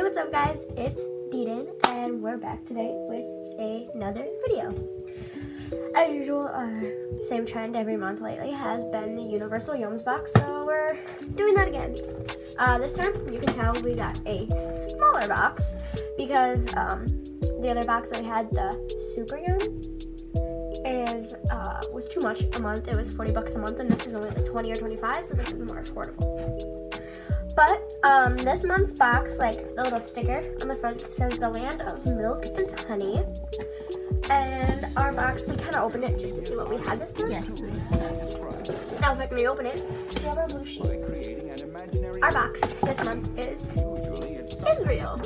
what's up guys, it's Deeden and we're back today with another video. As usual, our same trend every month lately has been the Universal Yoms box, so we're doing that again. This time, you can tell we got a smaller box because the other box that we had, the Super Yum, was too much a month. It was $40 a month, and this is only like 20 or 25, so this is more affordable. But this month's box, like the little sticker on the front says the land of milk and honey. And our box, we kind of opened it just to see what we had this month. Yes. Now if I can reopen it, we have our blue sheet. Our box this month is Israel.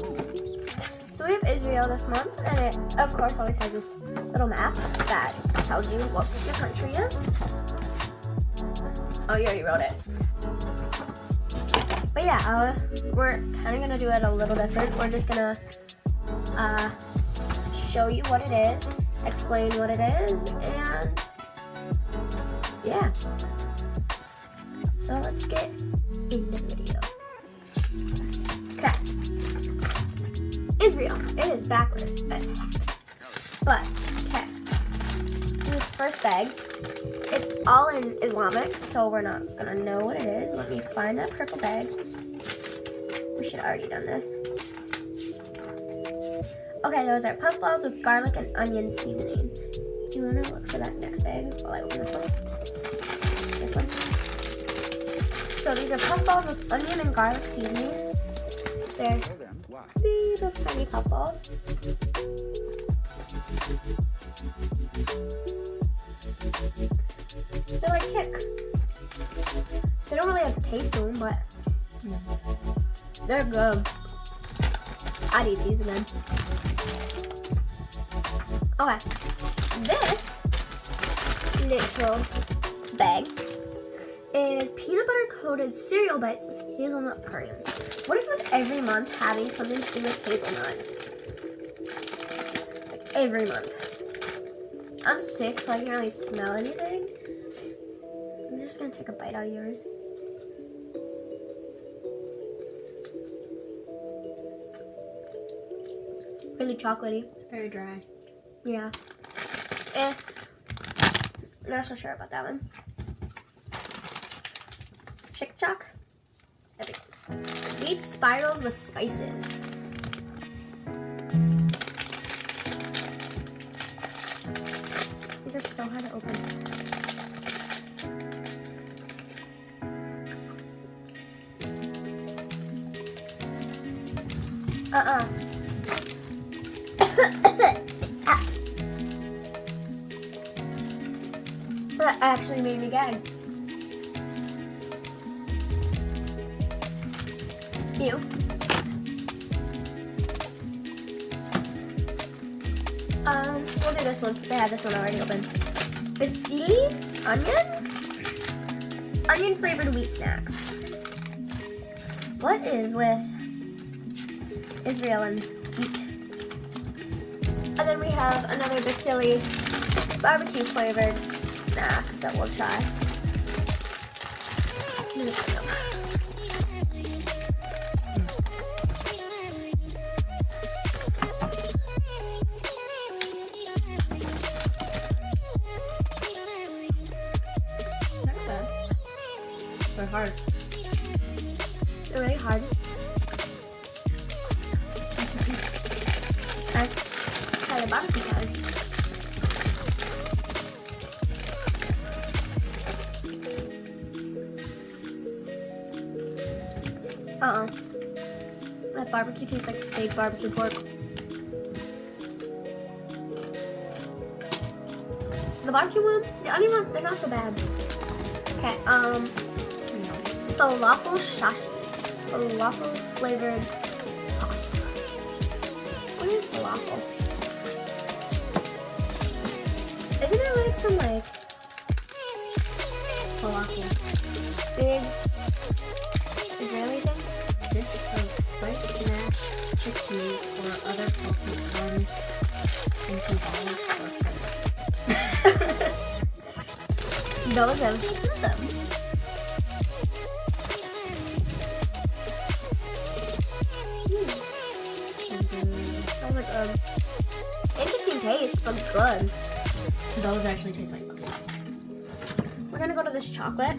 So we have Israel this month, and it of course always has this little map that tells you what your country is. Oh, you already wrote it. But yeah, we're kind of going to do it a little different. We're just going to show you what it is, explain what it is, and yeah. So let's get in the video. Okay. Israel. It is backwards as heck. But, okay. So this first bag, it's all in Islamic, so we're not going to know what it is. Let me find that purple bag. We should have already done this. Okay, those are puff balls with garlic and onion seasoning. Do you want to look for that next bag while I open this one? This one. So these are puff balls with onion and garlic seasoning. They're little tiny puff balls. They're like Kicks. They don't really have a taste to them, but they're good. I'd eat these again. Okay, this little bag is peanut butter coated cereal bites with hazelnut cream. What is with every month having something to do with hazelnut? Like every month. I'm sick, so I can't really smell anything. I'm just gonna take a bite out of yours. Really chocolatey. Very dry. Yeah. I'm not so sure about that one. Chick choc. Wheat spirals with spices. These are so hard to open. That actually made me gag. Ew. We'll do this one since I have this one already open. Basili onion flavored wheat snacks. What is with Israel and wheat? And then we have another Basili barbecue flavored snacks that we'll try. They're hard. They're really hard. Try the barbecue kind. That barbecue tastes like fake barbecue pork. The barbecue one, the onion one, they're not so bad. Okay, falafel shashi. Falafel flavored sauce. What is falafel? Isn't it like some falafel? Big Israeli thing? This is spiced mashed chickpeas or other pulses done into balls or feathers. Those have them. nice but good. Those actually taste like bugs. We're gonna go to this chocolate.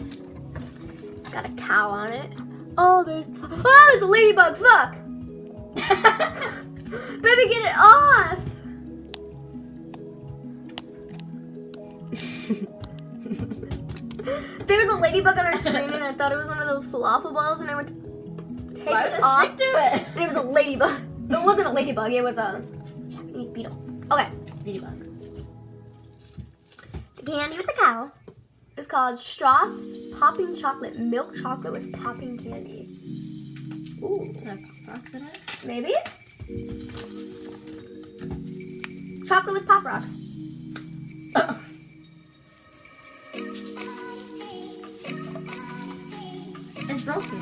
It's got a cow on it. Oh, there's a ladybug. Fuck! Baby, get it off! There's a ladybug on our screen, and I thought it was one of those falafel balls, and I went to take it off. Stick to it. And it was a ladybug. It wasn't a ladybug. It was a Japanese beetle. Okay, Ladybug. the candy with the cow is called Strauss Popping Chocolate Milk Chocolate with Popping Candy. Ooh, Like Pop Rocks in it? maybe? Chocolate with Pop Rocks. It's broken.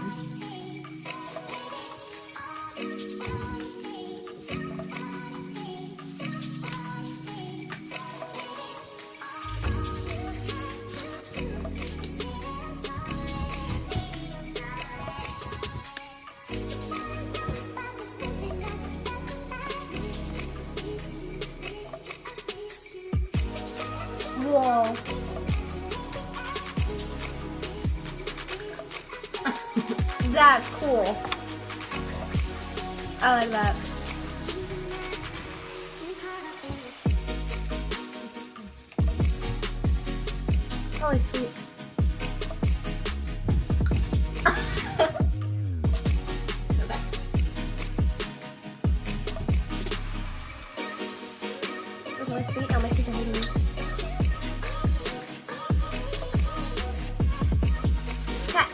Whoa. That's cool. I like that. Holy sweet. Okay. It's really sweet. I'll make it a Okay.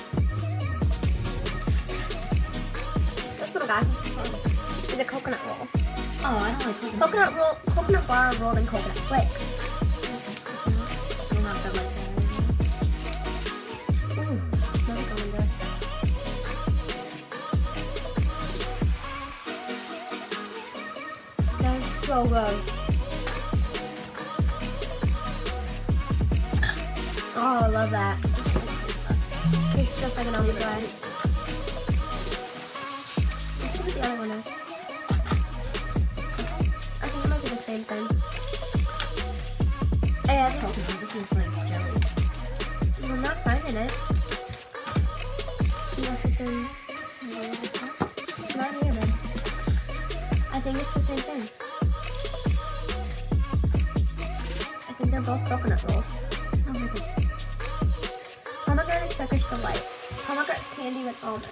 This little guy is a coconut roll. Oh, I don't like coconut. Coconut bar rolled in coconut flakes. I'm not that like that. Ooh, smells really good. That is so good. Oh, I love that. Tastes just like an almond joy. Let's see what the other one is. I think it might be the same thing. And Coconut. This is like jelly. we're not finding it. Unless it's in. Not here then. I think it's the same thing. I think they're both coconut rolls. Oh my god. Pomegranate Turkish Delight. Pomegranate candy with almonds.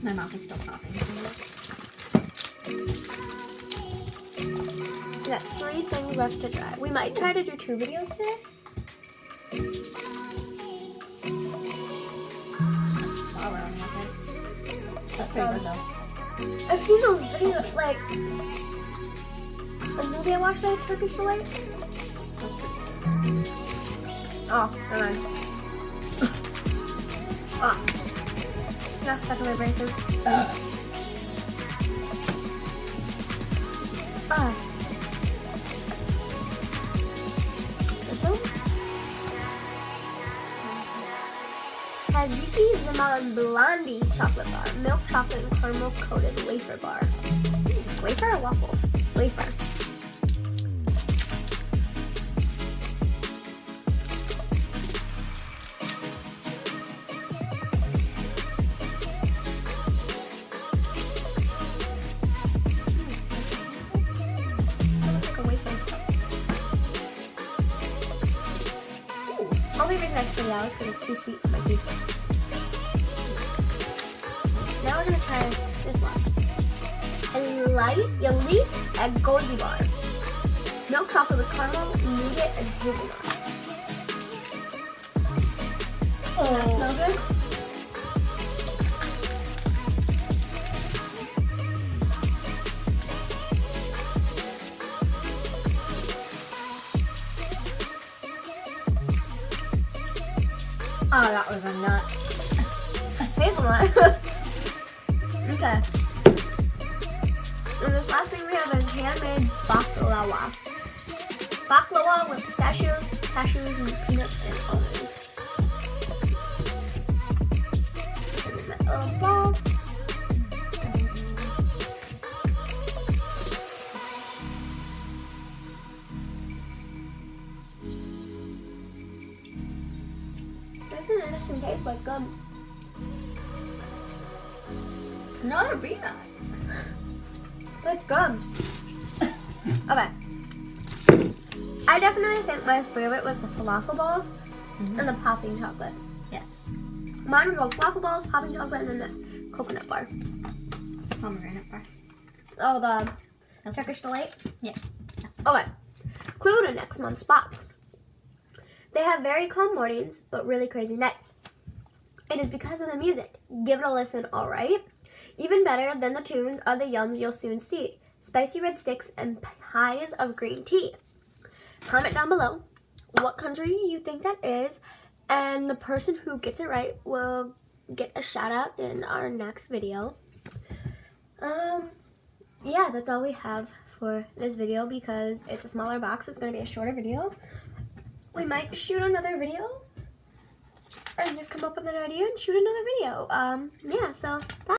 My mouth is still popping. We got 3 things left to try. We might try to do 2 videos today. Flour on it. That's pretty good though. I've seen those videos, like a movie I watched by Turkish Delight. Oh, never mind. Oh. Got stuck in my brain too. This one? Haziki Zaman Blondie chocolate bar. Milk chocolate and caramel coated wafer bar. Wafer or waffle? Wafer. Only reason I spit it out is because it's too sweet for my teeth. Now we're gonna try this one. Elite and Goji bar. Milk chocolate with caramel, nougat, and hazelnut. Does that smell good? Oh, that was a nut. Hazelnut. Okay. And this last thing we have is handmade baklava. Baklava with pistachios, cashews, and peanuts and almonds. Box. It's an interesting taste, but it's good. Not a peanut. But it's good. Okay. I definitely think my favorite was the falafel balls and the popping chocolate. Yes. Mine would go falafel balls, popping chocolate, and then the coconut bar. Pomegranate bar. Oh, the Turkish Delight? Yeah. Okay. Clue to next month's box. They have very calm mornings, but really crazy nights. It is because of the music. Give it a listen, alright? Even better than the tunes are the yums you'll soon see. Spicy red sticks and pies of green tea. Comment down below what country you think that is, and the person who gets it right will get a shout out in our next video. Yeah, that's all we have for this video because it's a smaller box. It's going to be a shorter video. We might shoot another video and just come up with an idea and shoot another video. Yeah, so that's